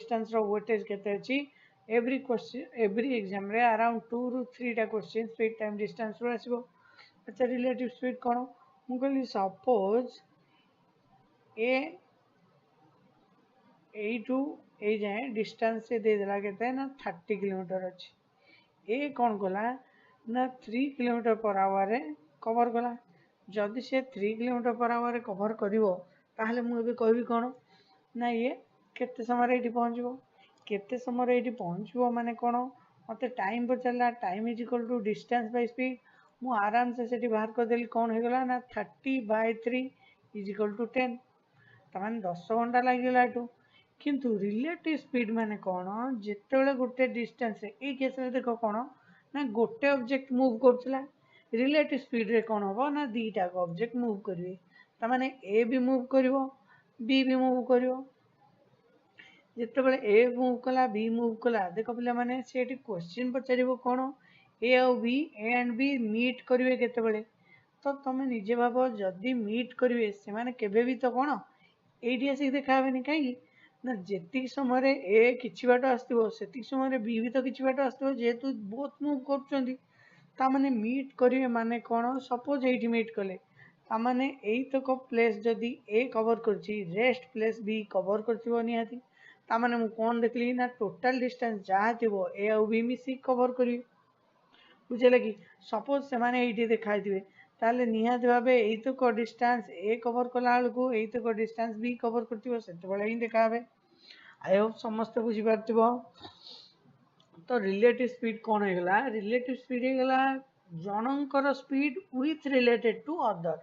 Distance रो weightage केते अछि every question every exam रे अराउंड 2 रु 3 टा क्वेश्चन स्पीड टाइम डिस्टेंस रो आसीबो अच्छा रिलेटिव स्पीड कोन मु कहली सपोज ए टू ए जाए डिस्टेंस से दे देला केते ना 30 किलोमीटर अछि ए कौन कला ना 3 किलोमीटर पर आवर रे कवर कला जदि से 3 किलोमीटर पर आवर रे कवर करिवो ताहले मु एबे कहबी कोन ना ये केते समय रे एठी पहुंचबो केते समय रे एठी पहुंचबो माने कोन मते टाइम पचला time is equal to distance by speed मु आराम से सेठी बाहर कर देली कोन हे गला ना 30/3 इज इक्वल टू 10 तमाने 10 घंटा लागिला एठू किंतु रिलेटिव स्पीड माने कोन जेतेबेले गोटे डिस्टेंस रे ए केस रे देखो कोन ना गोटे ऑब्जेक्ट मूव करथला रिलेटिव स्पीड रे कोन होबो ना दीटा ऑब्जेक्ट मूव करिवे तमाने ए भी मूव करिवो बी भी मूव करिवो जेतेबेले ए मूव कला बी मूव कला देखो पिला माने सेठी क्वेश्चन पचारिबो कोन ए और B A and B meet करिवे केतेबेले तो तमे निजे भाबो जदी मीट करिवे से माने केबे भी तो कोन एठी आसी देखाबेनी काई ना जेतिक समय रे ए किछि बाट आस्तिबो सेतिक समय रे बी भी तो किछि बाट आस्तिबो जेतु बोथ मूव करचंदी ता माने मीट करिवे माने कोन सपोज एठी मीट कले ता माने एई तक प्लेस जदी ए कवर करछि रेस्ट प्लेस बी कवर करथिबो निहाती ता माने मु कोन देखली ना टोटल डिस्टेंस जहा थिबो ए और बी मिसी कवर करिवे बुझले कि सपोज से माने एठी देखाइथिबे ताले निहाती भाबे एई तक डिस्टेंस ए कवर कला बेलकु एई तक डिस्टेंस बी कवर करथिबो सेतेबेले ही देखाबे आई होप समस्त बुझी पारथिबो तो रिलेटिव स्पीड कौन है गला रिलेटिव स्पीड है गला जनकर speed with related to other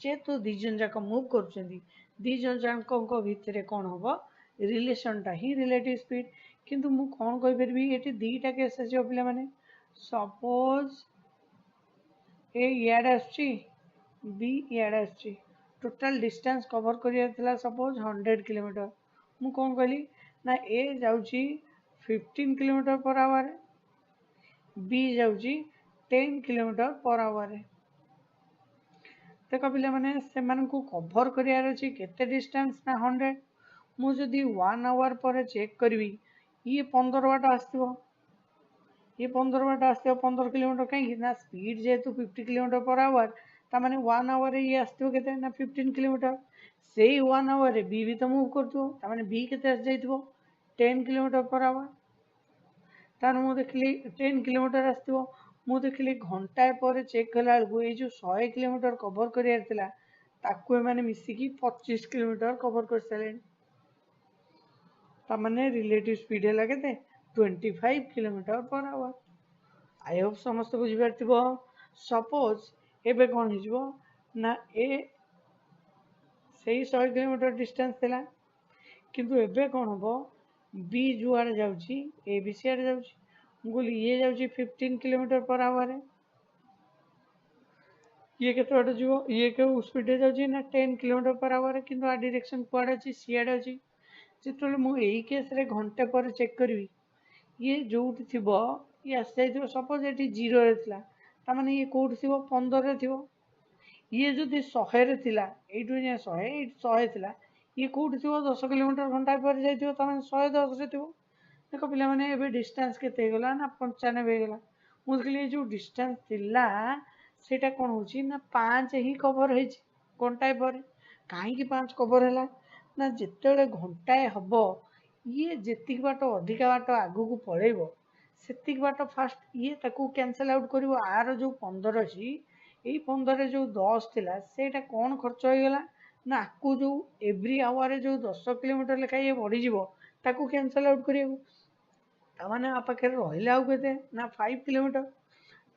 जेतु दी जन जाक मूव करचंदी दी जन जाक भितरे कौन होबो रिलेशन टा ही रिलेटिव स्पीड किंतु मु कौन कहि परबी एठी दीटा केस अछि पिला माने सपोज ए याड आछि बी याड आछि टोटल डिस्टेंस कवर करिया थिला सपोज 100 किलोमीटर मु कौन कहली ना ए जाउची 15 किलोमीटर पर आवर बी जाउची 10 किलोमीटर पर आवर देख पिला माने से मान को कवर करियार अछि केते डिस्टेंस ना 100 मु जदी 1 आवर पर चेक करबी ये 15 बाट आस्तिबो ये 15 बाट आस्तिबो 15 किलोमीटर काई ना स्पीड जेतु 50 किलोमीटर पर आवर ता माने 1 आवर रे ये आस्तिबो केते ना 15 किलोमीटर सेही 1 आवर रे बी भी तो मूव करथो ता माने बी केते आस जाइथबो 10 किलोमीटर पर आवर तार मु देखली 10 किलोमीटर आस्तिबो मु देखली घंटाए पर चेक कला बेलकु ए जो 100 किलोमीटर कवर करियार थिला ताकू ए माने मिसिकी 25 किलोमीटर कवर कर सले ता माने रिलेटिव स्पीड है केते 25 kilometre per our I hope समस्त बुझी पारथिबो सपोज एबे कोन हिजबो ना ए सही 100 किलोमीटर डिस्टेंस थिला किंतु एबे कोन होबो बी जुआड़ जाउची ए बी सिआड़ जाउची मुगली ये जाउची 15 किलोमीटर पर आवर ये केते बाटे जीवो ये के स्पीड जाउची ना 10 किलोमीटर पर आवर किंतु आ डायरेक्शन कुआड अछि सिआड़ अछि जेतले मु एई केस रे घंटे पर चेक करबी ये जोउठी थिबो ये आस जाइथिबो सपोज एठी 0 रे थिला ता माने ये कोउठी थिबो 15 रे थिबो ये जदी 100 रे थिला एठु जे 100 100 थिला ये कोउठी थिबो 10 किलोमीटर घंटा पर जाइथिबो ता माने 110 रे थिबो देखो पिला माने एबे डिस्टेंस केते गेला ना 95 गेला मु देखली जो डिस्टेंस थिला सेटा कोन होची ना 5 ही कवर हेची घंटाए पर काहे की 5 कवर हैला ना जेतेले घंटाए हबो ये जेतिक बाट अधिका बाट आगु को पळेबो सेतिक बाट फास्ट ये ताकू कैंसिल आउट करिवो आर जो 15 अछि एई 15 रे जो 10 थिला सेटा कोन खर्च होई गेला ना आकू जो एवरी आवर रे जो 10 किलोमीटर लेखा ये बढ़ी जीवो ताकू कैंसिल आउट करियो तामाने आ पाखे रहिला आउ केते ना 5 किलोमीटर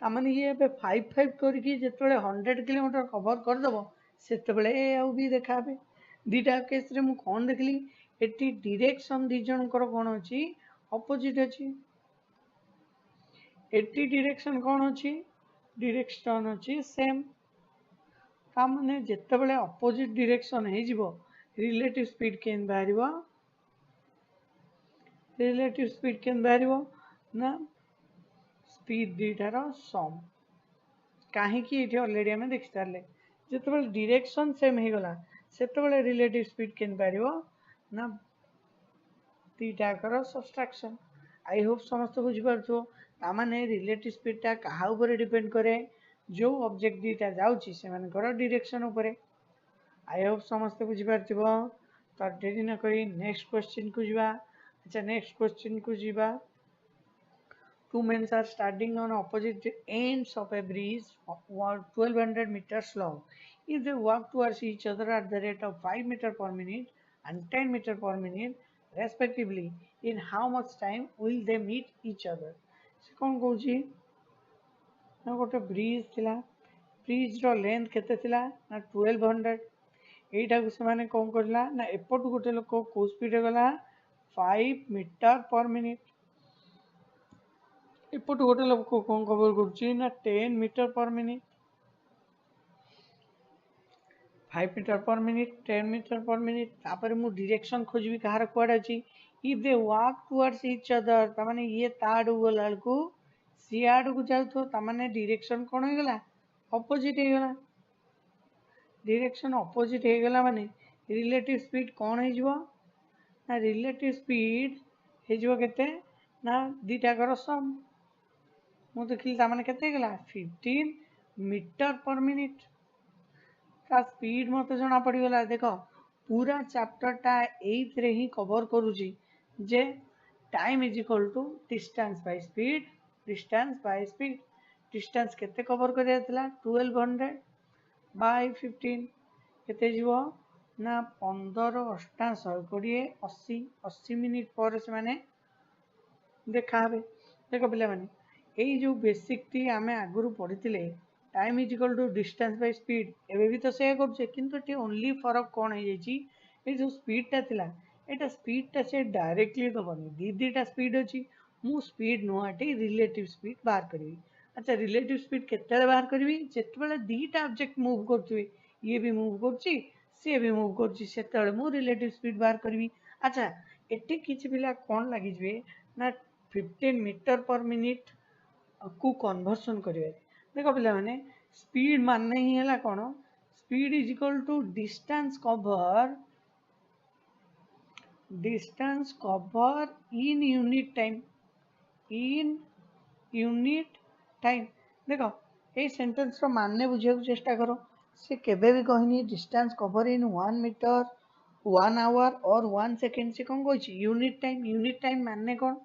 तामाने ये पे 5 करके जेतबेले 100 किलोमीटर कवर कर दबो सेतबेले आउ भी देखाबे दीटा केस रे मु कोन देखली एटी डायरेक्शन दी जनकर कोन अछि ऑपोजिट अछि एटी डायरेक्शन कोन अछि डायरेक्शन अछि सेम तामाने जेतबेले ऑपोजिट डायरेक्शन हे जिवो रिलेटिव स्पीड केन बाहरिबो रिलेटिव स्पीड केन बाहरिबो ना स्पीड दीटार सम काहे कि एठी ऑलरेडी हमें देखि सारले जेतबेले डायरेक्शन सेम हे गला सेतबेले रिलेटिव स्पीड केन बाहरिबो ना दीटाकर सब्सट्रैक्शन। आई होप समस्त बुझिपारुथो तामाने रिलेटिव स्पीडटा कहा ऊपर डिपेंड करे जो ऑब्जेक्ट दीटा जाउची सेमानकर डायरेक्शन ऊपर। आई होप समस्त बुझिपारुथो। तो डेरी न करी नेक्स्ट क्वेश्चन को जीवा। अच्छा नेक्स्ट क्वेश्चन को जीवा। Two men are standing on opposite ends of a bridge 1200 meters long. If they walk towards each other at the rate of 5 meters per minute and 10 meters per minute respectively, in how much time will they meet each other? से कौन कहूची ना गोटे bridge थिला bridge रो length केते थिला ना 1200 एटा को से माने कौन करला ना एपटू गोटे लोक को स्पीड गला 5 मीटर पर मिनिट एपटू गोटे लोक को कौन कवर करूची ना 10 metre per minute 5 metre per minute 10 metre per minute तापर मु डायरेक्शन खोजबी कहार कुआड अछि if they walk towards each other त माने ये ताडू गलाल को सियाड को जाउथो त माने डायरेक्शन कोन हो गला ऑपोजिट हो गला डायरेक्शन ऑपोजिट हो गला माने रिलेटिव स्पीड कोन हो जिवो ना रिलेटिव स्पीड हे जिवो केते ना दीटा कर सम मु देखिल त माने केते गला 15 मीटर पर मिनिट का स्पीड मत जना पड़गला देख पूरा चैप्टरटा एइथरे ही कवर करूची जे time is equal to distance by speed distance केते कवर करिया थिला 1200 बाय 15 केते जीवो ना 15 8 20 80 80 मिनिट पर से माने देखा हबे देखो पिला माने एई जो बेसिक टी आमे आगुरु पढितिले time is equal to distance by speed एबे भी तो से करछे किंतु टी ओनली फरक कोन हे जेची ए जो स्पीड टा थिला एटा स्पीड टा से डायरेक्टली तो बनी दीदीटा स्पीड अछि मु स्पीड नोआटी रिलेटिव स्पीड बाहर करबी अच्छा रिलेटिव स्पीड केते बाहर करबी जेतबेले दीटा ऑब्जेक्ट मूव करथुवे ये भी मूव करछि से भी मूव करछि सेतबेले मु रिलेटिव स्पीड बाहर करबी अच्छा एटी किछि पिला कोन लागि जबे ना 15 मीटर पर मिनिट को कन्वर्सन करिवे देखो पिला माने स्पीड माने ही हला कोन speed is equal to distance cover in unit time देखो ए सेंटेंस रो माने बुझिया को चेष्टा करो से केबे भी कहनी distance cover in 1 metre 1 hour और 1 सेकंड से कोन कहछि यूनिट टाइम माने कोन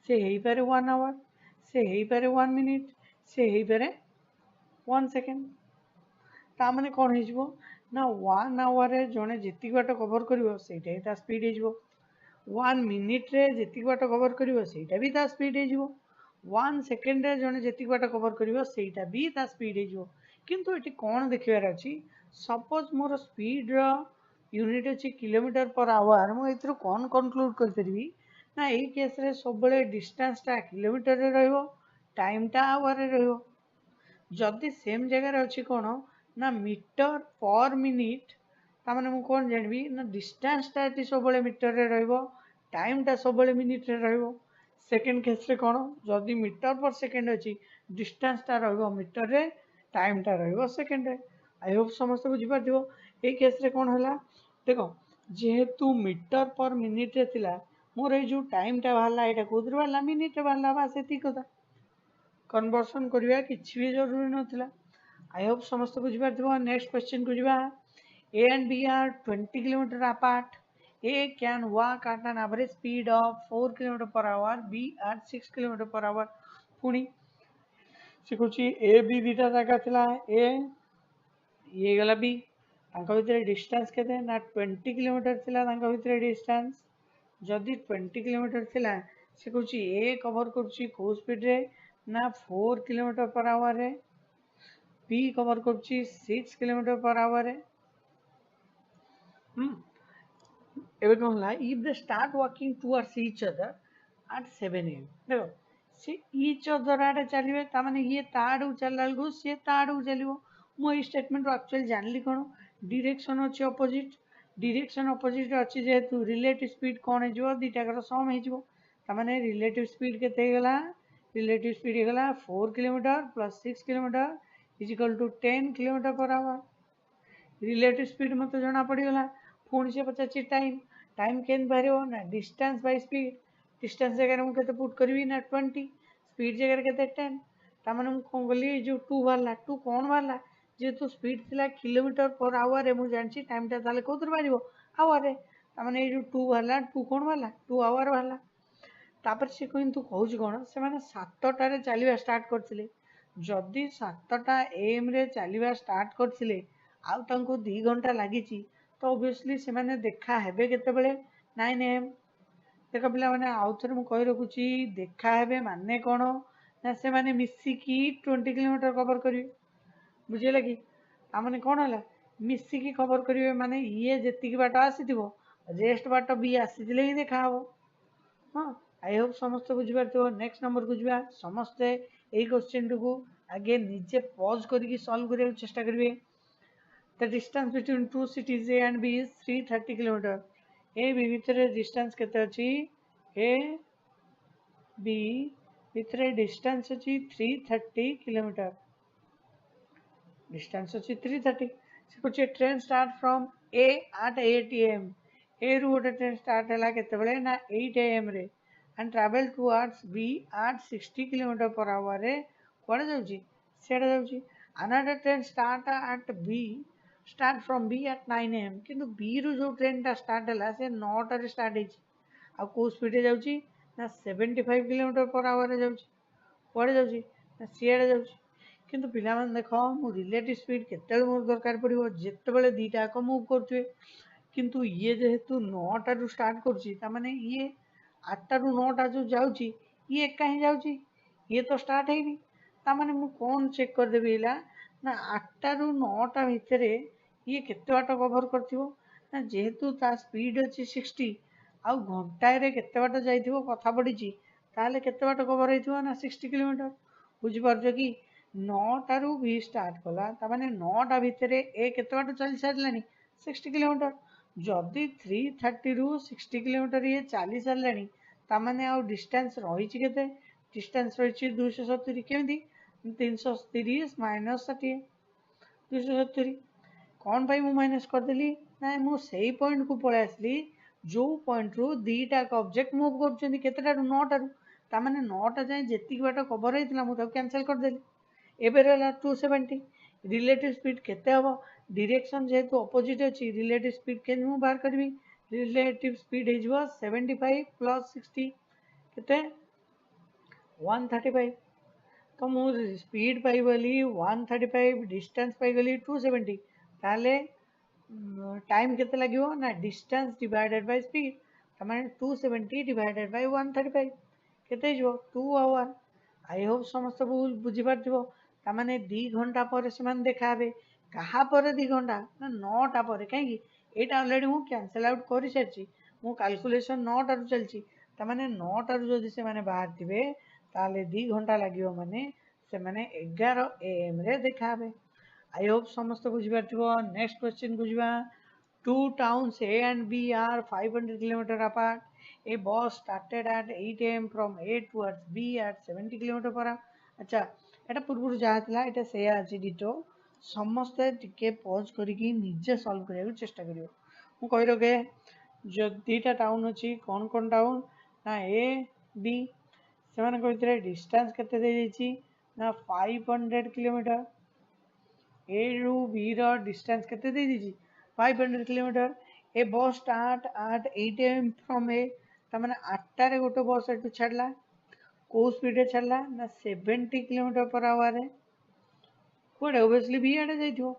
से हेई पारे 1 आवर से हेई पारे 1 मिनिट से हेई पारे 1 सेकंड ता माने कोन हे जिवो ना 1 आवर रे जने जेति बाट कवर करिवो सेटा ही ता स्पीड हे जिवो 1 मिनिट रे जेति बाट कवर करिवो सेटा भी ता स्पीड हे जिवो 1 सेकंड रे जने जेति बाट कवर करिवो सेटा भी ता स्पीड हे जिवो किंतु एटी कोन देखिवार अछि सपोज मोर स्पीड रो यूनिट अछि किलोमीटर पर आवर मु एथरो कोन कंक्लूड कर परबी ना एई केस रे सब बळे डिस्टेंस ता किलोमीटर रे रहइबो टाइम ता आवर रे रहइबो जदि सेम जगह रे अछि कोन ना मीटर पर मिनिट ता माने मु कोन जानबी ना डिस्टेंस ता एटी सब बळे मीटर रे रहइबो टाइम ता सब बळे मिनिट रे रहइबो सेकंड केस रे कोन जदि मीटर पर सेकंड अछि डिस्टेंस ता रहइबो मीटर रे टाइम ता रहइबो सेकंड रे आई होप समस्त बुझि पाथिबो ए केस रे कोन हला देखो जेहेतु मीटर पर मिनिट रे थिला मोर ए जो टाइम टा बाहला एटा कोदर बाहला मिनिट रे बाहला बा सेति कथा कन्वर्सन करिया किछि भी जरूरी नथिला आई होप समस्त बुझि पाथिबो नेक्स्ट क्वेश्चन को जिबा A and B are 20 km apart. A can walk at an average speed of 4 km per hour, B at 6 km per hour. पुणी से कुछ A B दीटा जगह थिला A ये गला B तांका भितर डिस्टेंस केते ना 20 किलोमीटर थिला तांका भितर डिस्टेंस जदि 20 किलोमीटर थिला से कुछ A कवर करछि को स्पीड रे ना 4 किलोमीटर पर आवर रे B कवर करछि 6 किलोमीटर पर आवर रे एबे कोन ला if they start walking towards each other at 7 am देखो से ईच अदर आडे चलिबे ता माने ये ताडू चलल गो से ताडू चलिबो मो ई स्टेटमेंट एक्चुअली जानली कोन डायरेक्शन अछि ऑपोजिट अछि जेतु रिलेटिव स्पीड कोन हे जो दीटा कर सम हे जो ता माने रिलेटिव स्पीड केते गला रिलेटिव स्पीड हे गला 4 kilometre plus 6 kilometre is equal to 10 kilometre per hour relative speed मत जना पड़ी गला पुणी से पचाची टाइम केन बाहर ना डिस्टेंस बाय स्पीड डिस्टेंस जगह मुझे केते पुट करी ना 20 स्पीड जगह केते 10 तामाने मु कोन गली जो 2 बारला 2 कोन बारला जेहेतु स्पीड थिला किलोमीटर पर आवर मु जानची टाइम टा ताले कोतर बारिबो आवर रे तामाने ए जो 2 बारला 2 कोन बारला 2 आवर बारला तापर से किंतु कहूची कोन से माने 7टा रे चलीबा स्टार्ट करथिले जदि 7टा एम रे चलीबा स्टार्ट करथिले आउ तांको 2 घंटा लागिची तो ऑब्वियसली से माने देखा हेबे केते बेले 9 एम देख पिला माने आउ थरे मु कहि रखुची देखा हेबे माने कोन ना से माने मिसी की 20 किलोमीटर कवर करिवे बुझिले कि आ माने कोन हला मिसी की कवर करिवे माने ये जेति की बाट आसीथिबो रेस्ट बाट भी आसीथिले ही देखा हबो हां आई होप समस्त बुझि पारथिबो नेक्स्ट नंबर को जिबा समस्त एई क्वेश्चन को आगे निजे पॉज करके सॉल्व करिया चेष्टा करिवे The distance between two cities A and B is 330 km. A B ଭିତରେ distance କେତେ ଅଛି A B ଭିତରେ distance ଅଛି 330 km. Distance ଅଛି 330. ସେ କହୁଛି train start from A at 8 am. A ରୁ ଗୋଟେ train start ହେଲା କେତେବେଳେ ନା 8 am ରେ and travel towards B at 60 km per hour ରେ କୁଆଡ଼େ ଯାଉଛି ସିଆଡ଼େ ଯାଉଛି. Another train start at B start from B at 9 am किंतु बी रु जो ट्रेन टा स्टार्ट है से 9टा रे स्टार्ट है आ को स्पीड जाउची ना 75 किलोमीटर पर आवर रे जाउची पड़े जाउची ना सियाड़े जाउची किंतु पिला मन देखो मु रिलेटिव स्पीड केते मोर दरकार पड़िबो जेते बेले दीटा को मूव करथुए किंतु ये जेहेतु 9टा रु स्टार्ट करची ता माने ये 8टा रु 9टा जो जाउची ये कहीं जाउची ये तो स्टार्ट हैनी ता माने मु कोन चेक कर देबीला ना 8टा रु 9टा भितरे ये केते बाट कवर करथिबो ना जेहेतु ता स्पीड अछि 60 आउ घंटाए रे केते बाट जाइथिबो कथा पडिची ताले केते बाट कवर हेथिबो ना 60 किलोमीटर बुझि परजो कि 9टा रु भी स्टार्ट कला ता माने 9टा भितरे ए केते बाट चली सारलानी 60 किलोमीटर जदि 330 रु 60 किलोमीटर ये चली सारलानी ता माने आउ डिस्टेंस रहिची केते डिस्टेंस रहिची 270 केमिति 330 माइनस 60 270 कौन पाई मु माइनस करदेली ना मु सेही पॉइंट को पळे आसली जो पॉइंट रू दीटा ऑब्जेक्ट मूव करछन्ती केतेटा रु 9टा रु ता माने 9टा जाय जेतिक बाट कवर हेतिला मु ताको कैंसिल कर देली एबे रहला 270 रिलेटिव स्पीड केते हबो डायरेक्शन जेहेतु अपोजिट अछि रिलेटिव स्पीड के मु बाहर करबी रिलेटिव स्पीड हे जबो 75 प्लस 60 केते 135 तो मु स्पीड पाई गली 135 डिस्टेंस पाई गली 270 ताले टाइम केते लागिवो ना डिस्टेंस डिवाइडेड बाय स्पीड तमाने 270 डिवाइडेड बाय 135 केते जो 2 आवर आई होप समस्त बुझी पारथिबो तमाने 2 घंटा पर समान देखाबे कहा पर 2 घंटा ना 9टा पर काहे कि एटा ऑलरेडी मु कैंसिल आउट करि सारची मु कैलकुलेशन 9टा रु चलची तमाने 9टा रु जदी से माने बाहर थिबे ताले 2 घंटा लागिवो माने से माने 11 am रे देखाबे आई होप समस्त बुझी पारथिबो नेक्स्ट क्वेश्चन को जिबा two towns A and B are 500 km apart. A bus started at 8 am from A towards B at 70 km per hour. अच्छा एटा पूर्व जहाँ थिला एटा सेया अछि डिटो समस्त टिके पॉज करिकि निजे सॉल्व करिया चेष्टा करियो मु कहि रगे जो दीटा टाउन अछि कोन कोन टाउन ना A B सेमान को भितरे डिस्टेंस केते दे दैछि ना 500 किलोमीटर A रू B रो डिस्टेंस केते दे दैछि 500 किलोमीटर ए बस स्टार्ट एट 8 am फ्रॉम ए तमाने 8टा रे गोटे बस एटू छाडला को स्पीड रे छाडला ना 70 किलोमीटर पर आवर रे कोडे ऑब्वियसली बी आडे जाइथो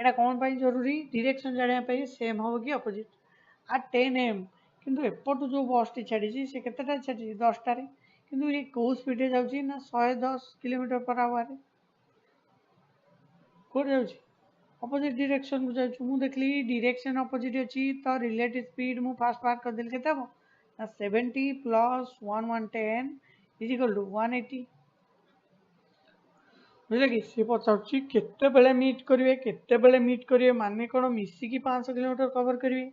एटा कोन पई जरूरी डायरेक्शन जानिया पई सेम हो कि अपोजिट at 10 am किंतु एपटू जो बस टी छाडी छि से केतेटा छाडी 10टा रे किंतु ये को स्पीड रे जाउछि ना 110 किलोमीटर पर आवर रे कोड जाउछि अपोजिट डायरेक्शन को जाउछु मु देखली डायरेक्शन अपोजिट अछि तो रिलेटिव स्पीड मु फास्ट पार कर देल केते हो ना 70 प्लस 110 इज इक्वल टू 180 बुझले कि से पचाउछि केते बेले मीट करिवे माने कोन मिसी की 500 किलोमीटर कवर करिवे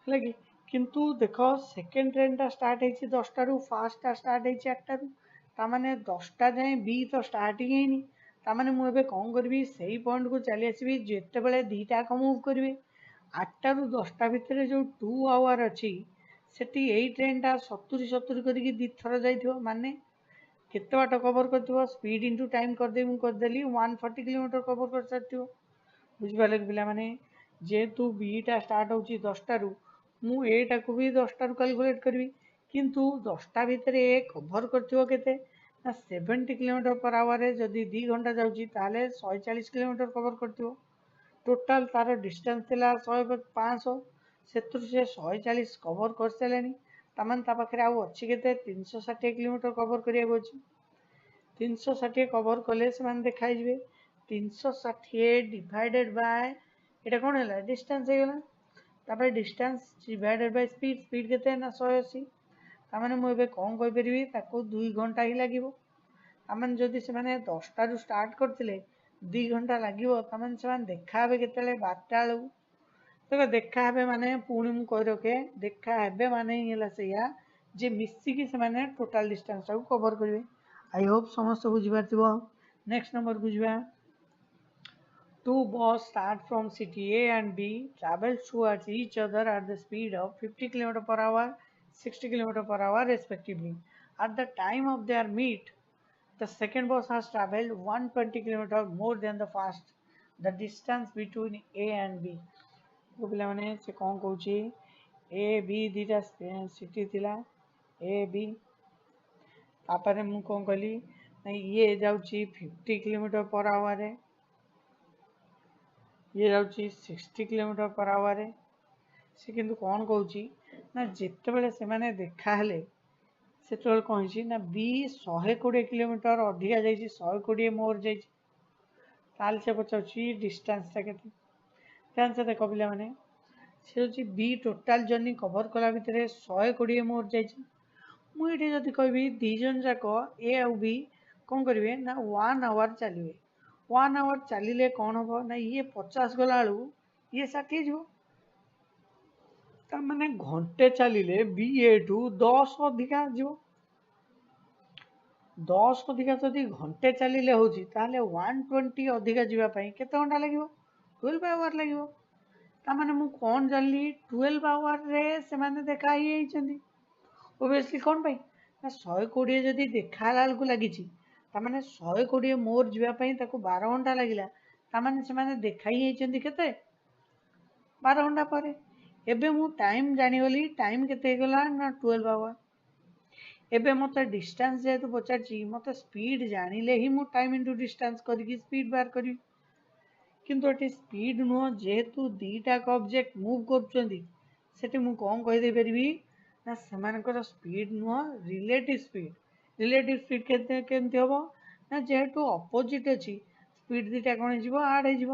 हले कि किंतु देखो सेकंड ट्रेन टा स्टार्ट हेछि 10टा रु फास्ट टा स्टार्ट हेछि 8टा रु ता माने 10टा जाय बी तो स्टार्ट ही हेनी तामाने मु एबे कोन करबी सही पॉइंट को चली आसीबी जेते बेले दीटा को मूव करबी 8ଟା ରୁ 10ଟା ଭିତରେ ଯେଉଁ 2 ଆୱାର ଅଛି ସେଠି ଏଇ ଟ୍ରେନଟା 70 କରିକି 2 ଥର ଯାଇଥିବ, ମାନେ କେତେ ବାଟ କଭର କରିଥିବ? ସ୍ପିଡ ଇଣ୍ଟୁ ଟାଇମ୍ କରିଦେଇ ମୁଁ କରିଦେଲି 140 କିଲୋମିଟର କଭର କରିସାରିଥିବ। ବୁଝିପାରିଲେ କି ପିଲାମାନେ? ଯେହେତୁ ବିଟା ଷ୍ଟାର୍ଟ ହେଉଛି 10ଟାରୁ, ମୁଁ ଏଟାକୁ ବି 10ଟାରୁ କାଲକୁଲେଟ୍ କରିବି, କିନ୍ତୁ 10ଟା ଭିତରେ ଏ କଭର କରିଥିବ କେତେ ନା 70 କିଲୋମିଟର ପର ଆୱାରରେ। ଯଦି 2 ଘଣ୍ଟା ଯାଉଛି ତାହେଲେ 140 କିଲୋମିଟର କଭର କରିଥିବ। ଟୋଟାଲ ତାର ଡିଷ୍ଟାନ୍ସ ଥିଲା 500, ସେଥିରୁ ସେ 140 କଭର କରିସାରିଲାଣି। ତାମାନେ ତା ପାଖରେ ଆଉ ଅଛି କେତେ? 360 କିଲୋମିଟର କଭର କରିବାକୁ ଅଛି। 360 କଭର କଲେ ସେମାନେ ଦେଖା ହେଇଯିବେ। 360 ଡିଭାଇଡେଡ୍ ବାय ଏଇଟା କ'ଣ ହେଲା? ଡିଷ୍ଟାନ୍ସ ହେଇଗଲା। ତାପରେ distance divided by speed, speed କେତେ ନା 180। ତାମାନେ ମୁଁ ଏବେ କ'ଣ କହିପାରିବି? ତାକୁ 2 ଘଣ୍ଟା ହିଁ ଲାଗିବ। ତାମାନେ ଯଦି ସେମାନେ 10ଟାରୁ ଷ୍ଟାର୍ଟ କରିଥିଲେ 2 ଘଣ୍ଟା ଲାଗିବ, ତାମାନେ ସେମାନେ ଦେଖାହେବେ କେତେବେଳେ? 12ଟା ବେଳକୁ। ଦେଖ, ଦେଖାହେବେ ମାନେ ପୁଣି ମୁଁ କହି ରଖେ, ଦେଖାହେବେ ମାନେ ହିଁ ହେଲା ସେଇଆ ଯେ ମିଶିକି ସେମାନେ ଟୋଟାଲ ଡିଷ୍ଟାନ୍ସଟାକୁ କଭର କରିବେ। ଆଇ ହୋପ୍ ସମସ୍ତେ ବୁଝିପାରିଥିବ। ନେକ୍ସଟ ନମ୍ବରକୁ ଯିବା। Two balls start from city A and B, travel towards each other at the speed of 50 km per hour, 60 km per hour respectively. At the time of their meet, the second bus has traveled 120 km more than the first. The distance between A and B. तो ପିଲାମାନେ ସେ କ'ଣ କହୁଛି? A B ଦୁଇଟା city ଥିଲା, A B। ତାପରେ ମୁଁ କ'ଣ କଲି ନା ଇଏ ଯାଉଛି 50 km per hour, ଇଏ ଯାଉଛି 60 km per hour। ସେ କିନ୍ତୁ କ'ଣ କହୁଛି ନା ଯେତେବେଳେ ସେମାନେ ଦେଖାହେଲେ ସେତେବେଳେ କ'ଣ ହେଇଛି ନା ବି 120 କିଲୋମିଟର ଅଧିକା ଯାଇଛି, 120 ମୋର୍ ଯାଇଛି। ତାହେଲେ ସେ ପଚାରୁଛି ଡିଷ୍ଟାନ୍ସଟା କେତେ? ଧ୍ୟାନ ସେ ଦେଖ ପିଲାମାନେ, ସେ ହେଉଛି ବି ଟୋଟାଲ ଜର୍ଣ୍ଣି କଭର କଲା ଭିତରେ 120 ମୋର୍ ଯାଇଛି। ମୁଁ ଏଠି ଯଦି କହିବି 2 ଜଣ ଯାକ ଏ ଆଉ ବି କ'ଣ କରିବେ ନା 1 ଆୱାର ଚାଲିବେ। 1 ଆୱାର ଚାଲିଲେ କ'ଣ ହେବ ନା ଇଏ 50 ଗଲା ବେଳକୁ ଇଏ 60 ଯିବ। ତାମାନେ ଘଣ୍ଟେ ଚାଲିଲେ ବି ଏଠୁ 10 ଅଧିକା ଯିବ। 10 ଅଧିକା ଯଦି ଘଣ୍ଟେ ଚାଲିଲେ ହେଉଛି, ତାହେଲେ 120 ଅଧିକା ଯିବା ପାଇଁ କେତେ ଘଣ୍ଟା ଲାଗିବ? 12 ଆୱାର ଲାଗିବ। ତାମାନେ ମୁଁ କ'ଣ ଜାଣିଲି? 12 ଆୱାରରେ ସେମାନେ ଦେଖା ହେଇଯାଇଛନ୍ତି। ଓବିୟସଲି କ'ଣ ପାଇଁ ନା 120 ଯଦି ଦେଖା ହେଲା ବେଳକୁ ଲାଗିଛି, ତାମାନେ 120 ମୋର୍ ଯିବା ପାଇଁ ତାକୁ 12 ଘଣ୍ଟା ଲାଗିଲା। ତାମାନେ ସେମାନେ ଦେଖା ହିଁ ହେଇଛନ୍ତି କେତେ? 12 ଘଣ୍ଟା ପରେ। ଏବେ ମୁଁ ଟାଇମ୍ ଜାଣିଗଲି, ଟାଇମ୍ କେତେ ହେଇଗଲା ନା 12 ଆୱାର। ଏବେ ମୋତେ ଡିଷ୍ଟାନ୍ସ ଯେହେତୁ ପଚାରିଛି, ମୋତେ ସ୍ପିଡ୍ ଜାଣିଲେ ହିଁ ମୁଁ ଟାଇମ୍ ଇଣ୍ଟୁ ଡିଷ୍ଟାନ୍ସ କରିକି ସ୍ପିଡ୍ ବାହାର କରିବି। କିନ୍ତୁ ଏଠି ସ୍ପିଡ୍ ନୁହଁ, ଯେହେତୁ ଦୁଇଟାକ ଅବଜେକ୍ଟ ମୁଭ୍ କରୁଛନ୍ତି, ସେଠି ମୁଁ କ'ଣ କହିଦେଇ ପାରିବି ନା ସେମାନଙ୍କର ସ୍ପିଡ୍ ନୁହଁ, ରିଲେଟିଭ୍ ସ୍ପିଡ୍। ରିଲେଟିଭ୍ ସ୍ପିଡ୍ କେମିତି ହେବ ନା ଯେହେତୁ ଅପୋଜିଟ୍ ଅଛି, ସ୍ପିଡ୍ ଦୁଇଟା କ'ଣ ହେଇଯିବ? ଆଡ଼୍ ହେଇଯିବ।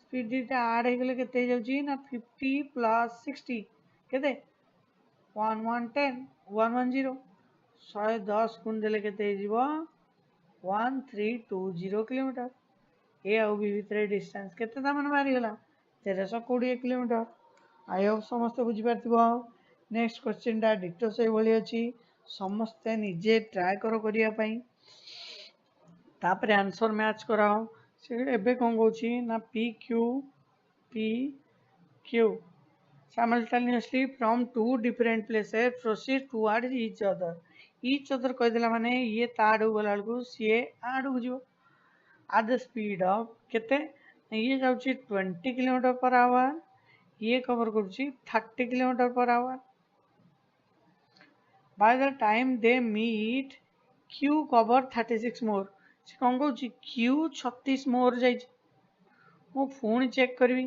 ସ୍ପିଡ୍ ଦୁଇଟା ଆଡ଼୍ ହେଇଗଲେ କେତେ ହେଇଯାଉଛି ନା 50 + 60 କେତେ? 110, 110। 110 ଗୁଣ ଦେଲେ କେତେ ହେଇଯିବ? 1320 କିଲୋମିଟର। ଏ ଆଉ ବି ଭିତରେ ଡିଷ୍ଟାନ୍ସ କେତେ ତାମାନେ ବାହାରିଗଲା? 1320 କିଲୋମିଟର। ଆଇ ହୋପ୍ ସମସ୍ତେ ବୁଝିପାରିଥିବ। ନେକ୍ସଟ କ୍ୱେଶ୍ଚିନ୍ଟା ଡିଟୋ ସେଇଭଳି ଅଛି, ସମସ୍ତେ ନିଜେ ଟ୍ରାଏ କର କରିବା ପାଇଁ, ତାପରେ ଆନ୍ସର ମ୍ୟାଚ୍ କରାଅ। ସେ ଏବେ କ'ଣ କହୁଛି ନା P Q simultaneously from two different places proceed towards each other. each other କହିଦେଲା ମାନେ ଇଏ ତା ଆଡ଼କୁ ଗଲା ବେଳକୁ ସିଏ ଆ ଆଡ଼କୁ ଯିବ। at the speed of କେତେ? ଇଏ ଯାଉଛି 20 km per hour, ଇଏ କଭର କରୁଛି 30 km per hour। By the time they meet, Q cover 36 more. ସେ କ'ଣ କହୁଛି? Q 36 ମୋର୍ ଯାଇଛି। ମୁଁ ପୁଣି ଚେକ୍ କରିବି,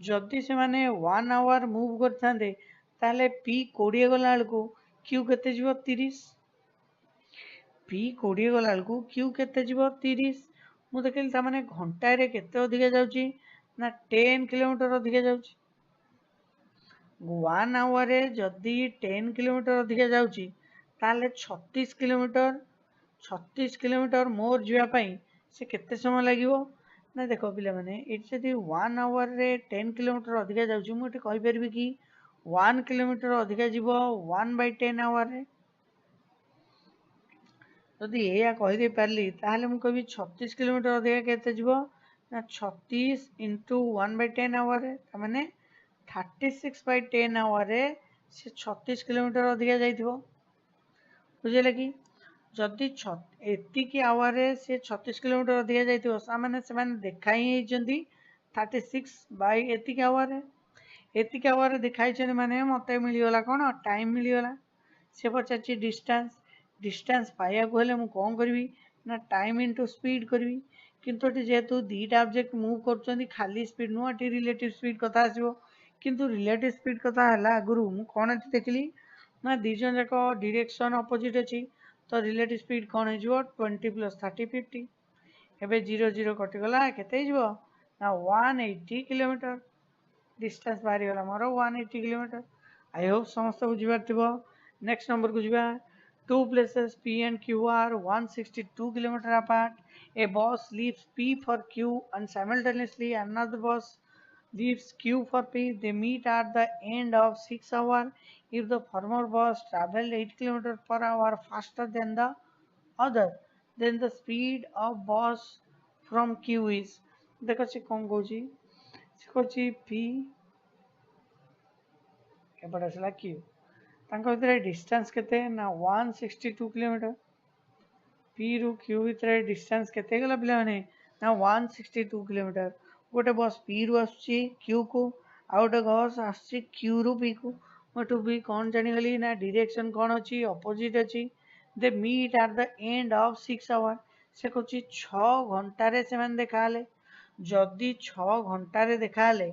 ଯଦି ସେମାନେ 1 ଆୱାର ମୁଭ୍ କରିଥାନ୍ତେ ତାହେଲେ ପି 20 ଗଲା ବେଳକୁ Q କେତେ ଯିବ? 30। ପି 20 ଗଲା ବେଳକୁ Q କେତେ ଯିବ? 30। ମୁଁ ଦେଖିଲି ତାମାନେ ଘଣ୍ଟାରେ କେତେ ଅଧିକା ଯାଉଛି ନା 10 କିଲୋମିଟର ଅଧିକା ଯାଉଛି। 1 ଆୱାରରେ ଯଦି 10 କିଲୋମିଟର ଅଧିକା ଯାଉଛି, ତାହେଲେ 36 କିଲୋମିଟର ମୋର୍ ଯିବା ପାଇଁ ସେ କେତେ ସମୟ ଲାଗିବ ନା ଦେଖ ପିଲାମାନେ, ଏଠି ଯଦି 1 ଆୱାରରେ 10 କିଲୋମିଟର ଅଧିକା ଯାଉଛି, ମୁଁ ଏଠି କହିପାରିବି କି 1 କିଲୋମିଟର ଅଧିକା ଯିବ 1/10 ଆୱାରରେ। ଯଦି ଏଇଆ କହିଦେଇ ପାରିଲି, ତାହେଲେ ମୁଁ କହିବି 36 କିଲୋମିଟର ଅଧିକା କେତେ ଯିବ ନା 36 × 1/10 ଆୱାରରେ, ତାମାନେ 36/10 आवर से 36 किलोमीटर अधिका जाइथिबो बुझिले कि जदि एतिकी आवर से 36 किलोमीटर अधिका जाइथिबो सामाने सेमाने देखा ही होइचंदी 36 बाय एतिकी आवर देखाइछन माने मते मिलिगला कोन टाइम मिलिगला से पचारछि डिस्टेंस पाइया को हेले मु कोन करबी ना टाइम इनटू स्पीड करबी किंतु एटी जेहेतु दीटा ऑब्जेक्ट मूव करछंदी खाली स्पीड नु एटी रिलेटिव स्पीड कथा आसीबो किंतु रिलेटिव स्पीड कथा हला आगुरु मु कोन एटी देखली ना दी जन जाक डायरेक्शन अपोजिट अछि तो रिलेटिव स्पीड कोन हे जिवो 20 + 30 50 एबे 0 0 कटि गला केते जिवो ना 180 किलोमीटर डिस्टेंस बाहरी गला मोर 180 किलोमीटर आई होप समस्त बुझी पारथिबो नेक्स्ट नंबर को जिबा two places P and Q are 162 kilometers apart. A bus leaves P for Q and simultaneously another bus leaves Q for P. They meet at the end of 6 hours. If the former bus traveled 8 kilometers per hour faster than the other, then the speed of bus from Q is देखो से कौन कहूची से कहूची P एपटे आसला Q तांको भितर distance केते ना 162 kilometre P रु Q भितर डिस्टेंस केते गला पिला माने ना 162 किलोमीटर गोटे बस P रु आसुची Q को आ गोटे बस आसुची Q रु P को मोटू भी कौन जानी गली ना डायरेक्शन कौन अछि अपोजिट अछि they meet at the end of 6 hour से कहूची 6 घंटा रे से माने देखाले जदी 6 घंटा रे देखाले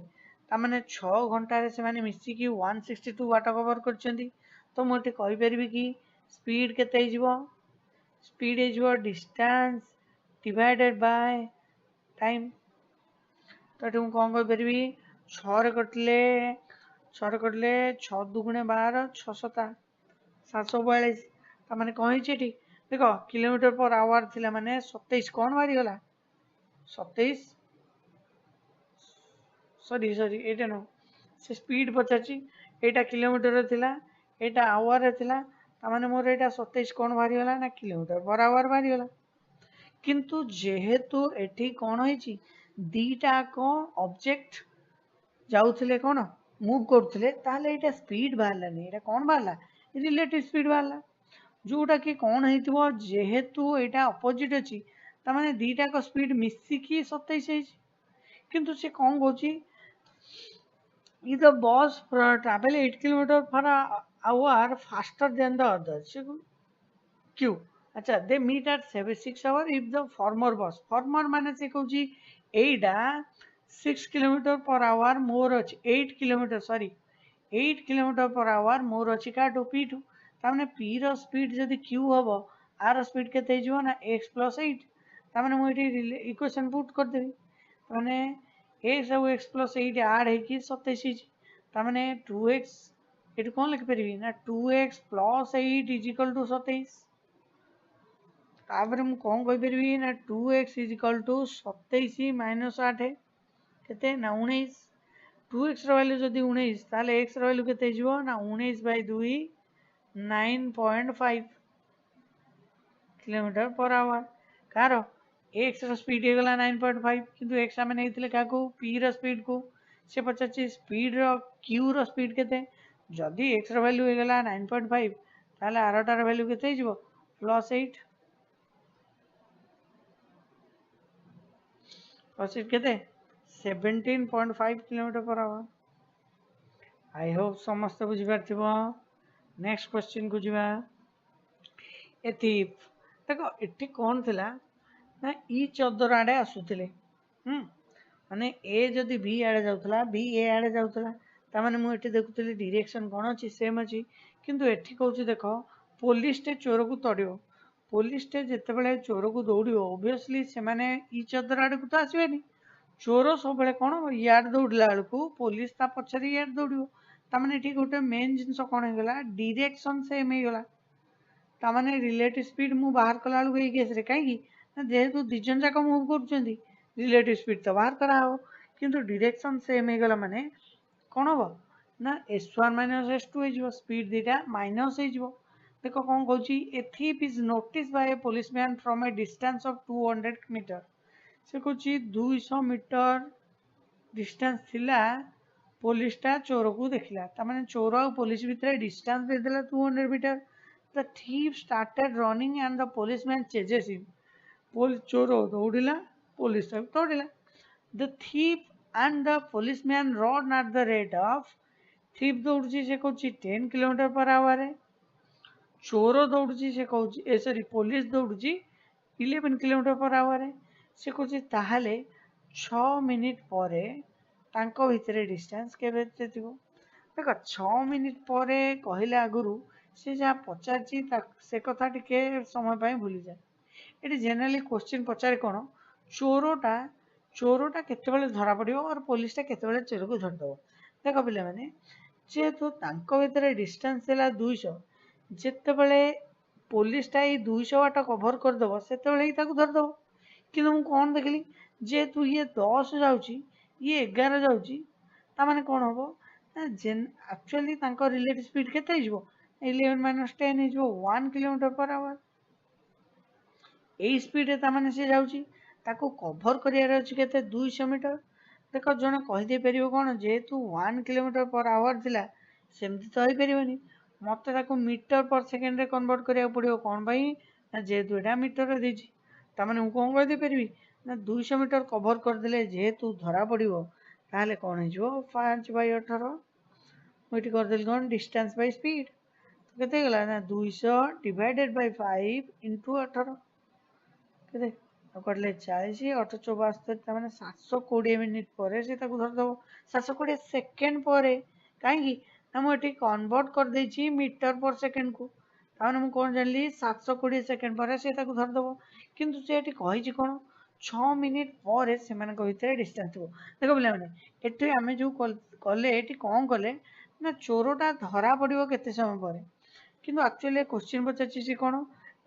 ता माने 6 घंटा रे से माने मिसी की 162 वाट कवर करछंती तो मोटे कहि परबी कि स्पीड केते हिजबो स्पीड हिजबो डिस्टेंस डिवाइडेड बाय टाइम तो तुम कौन कहि परबी 6 रे कटले 6 दुगुणे 12 6 सता 742 ता माने कहि छेटी देखो किलोमीटर पर आवर थिला माने 27 कोन मारी गला 27 सॉरी एटा नो से स्पीड पचाची एटा किलोमीटर थिला एटा आवर रे थिला ता माने मोर एटा 27 कोन बाहरी गला ना किलोमीटर पर आवर बाहरी गला किंतु जेहेतु एठी कोन होईची दीटा को ऑब्जेक्ट जाउथिले कोन मूव करथले ताले एटा स्पीड बाहरलानी एटा कोन बाहरला रिलेटिव स्पीड बाहरला जोटा कि कोन हेतिबो जेहेतु एटा अपोजिट अछि ता माने दीटा को स्पीड मिसी की 27 हेची किंतु से कोन गोची if the bus travel 8 kilometer per hour faster than the other Q अच्छा they meet at 6 hour if the former माने से कहूची एटा 6 किलोमीटर पर आवर मोर अछि 8 kilometre sorry 8 kilometre per hour मोर अछि काटो P2 तामने P रो स्पीड जदी Q हबो आर स्पीड केते हिजबो ना x + 8 तामने मु एठी इक्वेशन पुट कर देबी माने ए सब x + 8 ऐड है कि 27 तामने 2x एठी कोन लिख परबी ना 2x + 8 = 27 तापर मु कोन कहि परबी ना 2x = 27 - 8 केते ना 19 2x रो वैल्यू जदी 19 ताले x रो वैल्यू केते हिजबो ना 19/2 9.5 kilometre per our car x row speed हे गला 9.5 किंतु x आमे नेथिले काको p रो स्पीड को से पचाची स्पीड रो q रो स्पीड केते जदी x रो वैल्यू हे गला 9.5 ताले आरटार वैल्यू केते हिजबो +8 +8 केते 17.5 kilometre per our I hope समस्त बुझी पारथिबो नेक्स्ट क्वेश्चन को जिबा एथि देखो एठी कोन थिला ना इच अदर आडे आसुथिले माने ए जदी बी आडे जाउतला बी ए आडे जाउतला ता माने मु एठी देखुतली डायरेक्शन कोन अछि सेम अछि किंतु एठी कहउछि देखो पुलिस टे चोर को तडियो पुलिस टे जते बेले चोर को दौड़ियो ऑब्वियसली से माने इच अदर आडे को तो आसीबेनी चोर सब बेले कोन याड दौड़ला बेलकू पुलिस ता पछरी याड दौड़ियो ता माने एठी गोटे मेन जिंस कोन हे गला डायरेक्शन सेम हे गला ता माने रिलेटिव स्पीड मु बाहर कला बेलकू ए केस रे काई की ना जेहेतु दिजन जाक मूव करछंती रिलेटिव स्पीड तो बाहर करा हो किंतु डायरेक्शन सेम हे गला माने कोन हो ना s1 - s2 हे जिवो स्पीड दीटा माइनस हे जिवो देखो कोन कहउची ए thief is noticed by a policeman from a distance of 200 metre से कहउची 200 मीटर डिस्टेंस थिला पुलिसटा चोर को देखला तामाने चोर और पुलिस भितर डिस्टेंस देदेला 200 metre. The thief started running and the policeman chases him. चोर दौड़िला police दौड़िला. The thief and the policeman run at the rate of thief दौड़ुची से कहूची 10 किलोमीटर पर आवर है. चोर दौड़ुची से कहूची सॉरी पुलिस दौड़ुची 11 किलोमीटर पर आवर है. से कहूची ताहाले 6 मिनिट परे तांको भितरे डिस्टेंस केबे थिबो. देख 6 मिनिट परे कहले आगुरु से जहाँ पचारची से कथा टिके समय पाई भूली जाए. ये जेनेराली क्वेश्चन पचारे कौन चोरोटा केतेबेले धरा पड़िबो और पुलिसटा केतेबेले चोर को धरदबो. देख पिले माने जेहेतु तांको भितरे डिस्टेंस थिला 200 जेतेबेले पुलिसटा ये 200 वाट कभर करदबो सेतेबेले ही ताकू धरदबो. किंतु मु कोन देखली जेहेतु ये 10 जाउची ये 11 जाउची ता माने कोन हबो ना एक्चुअली तांको रिलेटिव स्पीड केते हिजबो 11 माइनस 10 हिजबो 1 किलोमीटर पर आवर. यही स्पीड ताମାନେ से जाउची ताको कभर करियार अछि केते 200 मीटर. देख जने कहि दे परिबो कोन जेहेतु 1 किलोमीटर पर आवर थिला सेमति तो होई परिबोनी मते ताको मीटर पर सेकेंड रे कन्वर्ट करिया पड़िबो कोन भाई ना जेहेतु एटा मीटर रे देछि ताମାନେ मु कोन कहि दे परिबी ना 200 मीटर कभर कर देले जेहेतु धरा पड़िबो ताले कोन हिजबो 5/18 मुइटी कर देल कोन डिस्टेंस बाय स्पीड केते गला ना 200 डिवाइडेड बाय 5 इनटू 18 केते करले 40 8 74 माने 720 मिनिट पर से ताको धर दबो 720 सेकंड पर काहे ना मु एठी कन्वर्ट कर देछि मीटर पर सेकंड को ताने मु कोन जानली 720 सेकंड पर से ताको धर दबो. किंतु से एठी कहिछि कोन 6 मिनिट पर से माने भितर डिस्टेंस थो. देखो पिला माने एठी हमें जो कले एठी कोन कले ना चोरोटा धरा पड़िबो केते समय पर किंतु एक्चुअली क्वेश्चन पचाछि से कोन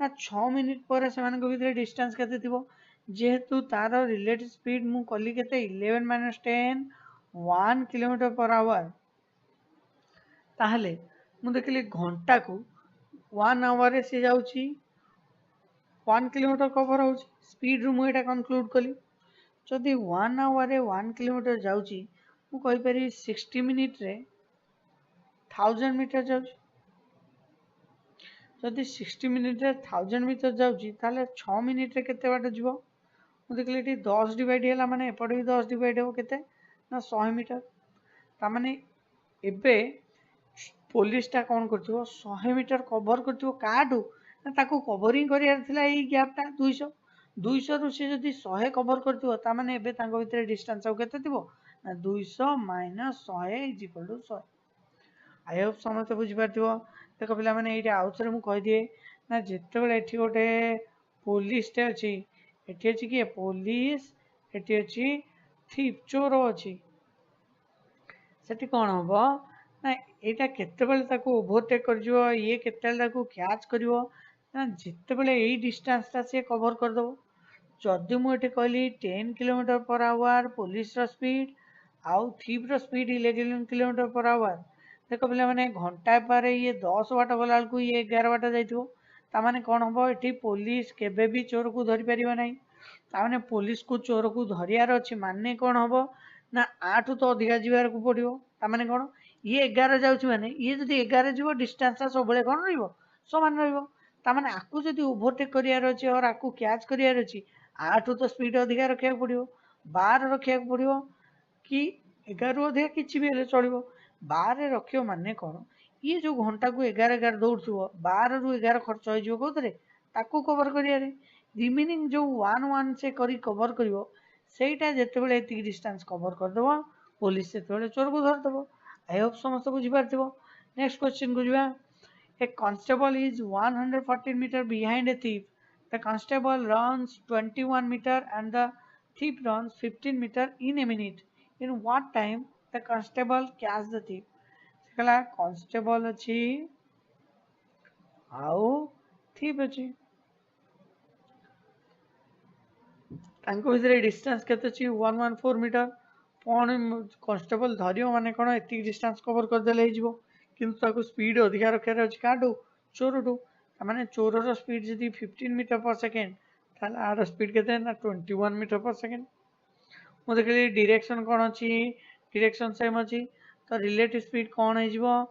ना 6 मिनिट पर से माने भितर डिस्टेंस केते थिबो जेहेतु तार रिलेटिव स्पीड मु कली केते 11 माइनस 10 1 किलोमीटर पर आवर ताहले मु देखली घंटा को 1 आवर रे से जाउची 1 किलोमीटर कवर होउची स्पीड रु मु एटा कंक्लूड कली जदि 1 आवर रे 1 किलोमीटर जाउची मु कहि परि 60 मिनिट रे 1000 मीटर जाउची. जदि 60 मिनिट रे 1000 मीटर जाउची ताले 6 मिनिट रे केते बाट जिवो मु देखली एठी 10 डिवाइड हैला माने एपटे भी 10 डिवाइड हो केते ना 100 मीटर ता माने एबे पुलिसटा कोन करथिबो 100 मीटर कवर करथिबो काडू ना ताको कवरिंग करियार थिला एई गैपटा 200 रु से जदि 100 कवर करथिबो ता माने एबे तांको भितर डिस्टेंस आउ केते थिबो ना 200 minus 100 is equal to 100. I hope समस्त बुझी पारथिबो. देखो पिला माने एइटा आउथरे मु कहि दिए ना जेतेबेले एठी गोटे पुलिस टे अछि एठी अछि कि पुलिस एठी अछि थीप चोर अछि सेठी कोन हबो ना एटा केतेबेले ताको ओवरटेक कर जिवो ये केतेबेले ताको कैच करिवो ना जेतेबेले एई डिस्टेंस ता से कवर कर दबो. जदि मु एठी कहली 10 kilometre per our police row speed आउ thief row speed 11 kilometre per our देखो पिला माने घंटा पर ये 10 वाट गला को ये 11 वाट जाइथिबो ता माने कोन हबो एठी पुलिस केबे भी चोर को धरि परिबो नै ता माने पुलिस को चोर को धरियार अछि माने कोन हबो ना 8 तो अधिका जिवार को पड़िबो ता माने कोन ये 11 जाउछि माने ये जदि 11 जिवो डिस्टेंस सबले कोन रहइबो समान रहइबो ता माने आकु जदि ओवरटेक करियार अछि और आकु कैच करियार अछि 8 तो स्पीड अधिका रखिया पड़िबो 12 रखिया पड़िबो कि 11 अधिका किछि भी हेले चलिबो 12 रखियो माने कोन ये जो घंटा को 11 दौड़थुबो 12 रु 11 खर्च होई जिवो कोतरे ताकू कवर करियारे रिमेनिंग जो 1 से करी कवर करिवो सेटा जेतेबेले एतिक डिस्टेंस कवर कर दबो पुलिस सेतेबेले चोर को धर दबो. आई होप समस्त बुझी पारथिबो. नेक्स्ट क्वेश्चन को जिबा. A constable is 114 meter behind a thief. The constable runs 21 meter and the thief runs 15 meter in a minute. In what time the constable catch the thief? सकला constable अछि आउ thief अछि तांको भितरे distance केते अछि 114 मीटर कोन constable धरियो माने कोन एतिक distance cover कर देले हिजबो किंतु ताको स्पीड अधिका रखियार अछि काडू चोरटू माने चोरर स्पीड जदि 15 मीटर पर सेकेंड ताले आर स्पीड केते ना 21 मीटर पर सेकेंड. मु देखली डायरेक्शन कोन अछि डायरेक्शन सेम अछि तो रिलेटिव स्पीड कौन हो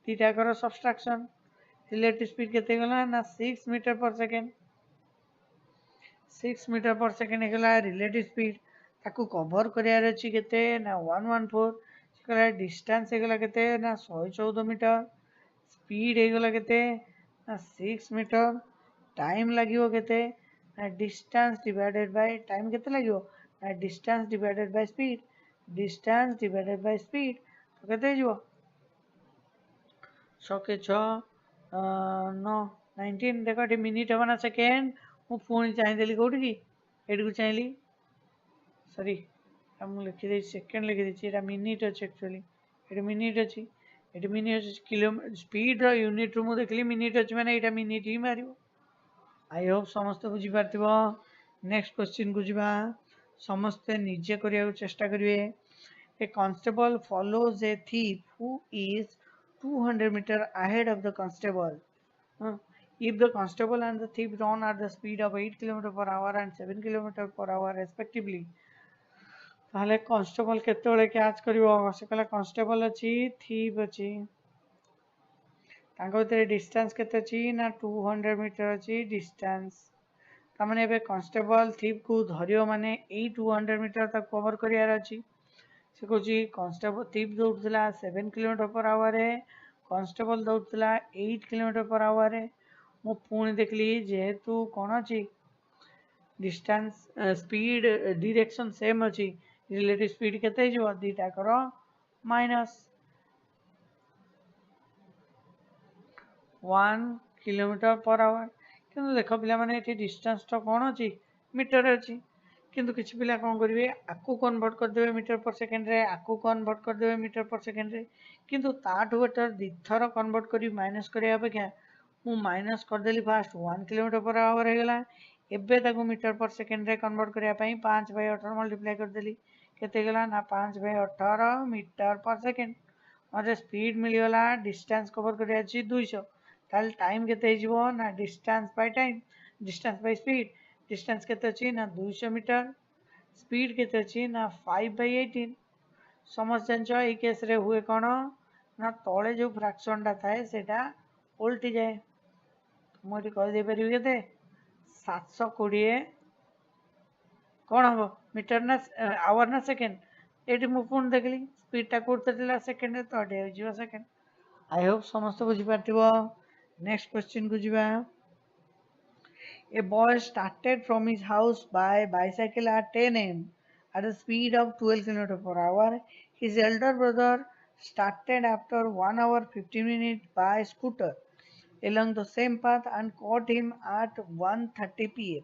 दीटाकर सब्सट्राक्शन रिलेटिव स्पीड केते गला ना 6 मीटर पर सेकेंड 6 मीटर पर सेकेंड होगा रिलेटिव स्पीड ताकू कवर करार अच्छी केते ना 114 डिस्टेंस होगा केते ना 114 मीटर स्पीड होगा केते ना 6 मीटर टाइम लगियो केते ना डिस्टेंस डिवाइडेड बाय टाइम केते लगियो ना डिस्टेंस डिवाइडेड बाय स्पीड तो केते जीवो 100 के 6 9 19 देखो ये मिनिट हम ना सेकेंड मु पुणी चाहिए कौटी की एटी को चाहिए सॉरी मुझे लिखिदे सेकेंड लिखिदे मिनिट अच्छे एक्चुअली ये मिनिट अच्छी ये मिनिट किलोमीटर स्पीड यूनिट रू देखली मिनिट अच्छे मैंने यहाँ मिनिट ही मार आई होप समस्त बुझीपार नेक्स्ट क्वेश्चन को जीवा समस्ते निजे करने चेष्टा करेंगे a constable follows a thief who is 200 meter ahead of the constable. If the constable and the thief run at the speed of 8 km per hour and 7 km per hour respectively, ताहले constable केतेबेले catch करिवो से कहला constable अछि thief अछि तांको भितर distance केते अछि ना 200 मीटर अछि डिस्टेंस तामाने एबे कांस्टेबल थीफ को धरियो माने एई 200 मीटर तक कवर करियार अछि से कहूँ कांस्टेबल थीप दौड़ला 7 किलोमीटर पर आवर कांस्टेबल दौड़ला 8 किलोमीटर पर आवर मु पुणी देखली जेहेतु कौन अच्छी डिस्टेंस स्पीड डायरेक्शन सेम अच्छी रिलेटिव स्पीड केते जो दीटा कर माइनस 1 किलोमीटर पर आवर किंतु देख पिला माने एठी डिस्टेंस तो कौन अच्छी मीटर अच्छी किंतु किसी पिला कौन करेंगे आपको कन्वर्ट करदे मीटर पर सेकेंड रे आपको कन्वर्ट करदे मीटर पर सेकेंड रे किंतु ताठू बेटर दिथर कन्वर्ट करी माइनस करया अपेक्षा मु माइनस करदेली फास्ट 1 किलोमीटर पर आवर हो गला एबे ताको मीटर पर सेकेंड रे कन्वर्ट करया पई 5/18 मल्टीप्लाई करदेली केते गला ना 5/18 मीटर पर सेकेंड मते स्पीड मिल गला डिस्टेंस कवर करया अछि 200 ताल टाइम केते हिजबो ना distance by time distance by speed distance केते अछि ना 200 मीटर स्पीड केते अछि ना 5/18 समझ जानछ ए केस रे हुए कोन ना तळे जो फ्रैक्शन टा थाए सेटा उल्टी जाए मोटी कह दे परिबे केते 720 कौन हम मीटर ना आवर ना सेकेंड एटी मु पुण देखली स्पीड टा कोते थिला सेकेंड रे तो अडे जीवा सेकेंड आई होप समस्त बुझी पारथिबो नेक्स्ट क्वेश्चन को जीवा A boy started from his house by bicycle at 10 a.m. at a speed of 12 km per hour. His elder brother started after 1 hour 15 minutes by scooter along the same path and caught him at 1:30 p.m.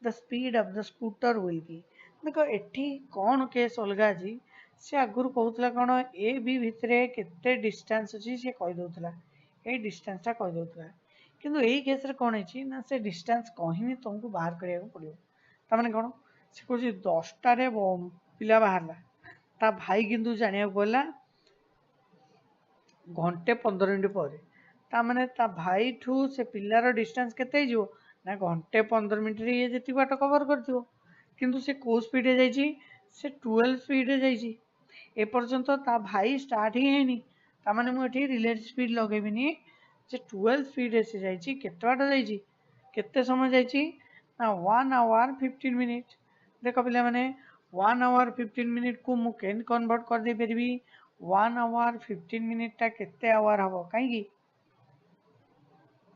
The speed of the scooter will be. देखो एठी कौन case अलगा जी से आगुर कहूतला कौन A B भितरे केते distance अछि से कहि दउतला ए डिस्टेंस ता कहि दउतला किंतु यही केस रे कौन है ना से डिस्टेंस कहीं तुमको बाहर करिया पड़ो तामाने कौन से कहूँ 10टा रे पिला बाहरला ता भाई किंतु जानिया पड़ला घंटे 15 मिनिट पर तामाने ता भाई ठू से पिलार डिस्टेंस केते जो ना घंटे 15 मिनिट रे ये जति बाट कवर करथिबो किंतु से को स्पीड रे जाईची से 12 स्पीड रे जाईची ए पर्यंत ता भाई स्टार्ट ही हेनी तामाने मु एठी रिलेटिव स्पीड लगेबिनी जे 12 स्पीड रे से जाईची केते बाट जाईची केते समय जाईची ना 1 आवर 15 मिनिट देखो पिला माने 1 आवर 15 मिनिट को मु केन कन्वर्ट कर दे परबी 1 आवर 15 मिनिट टा केते आवर हबो काई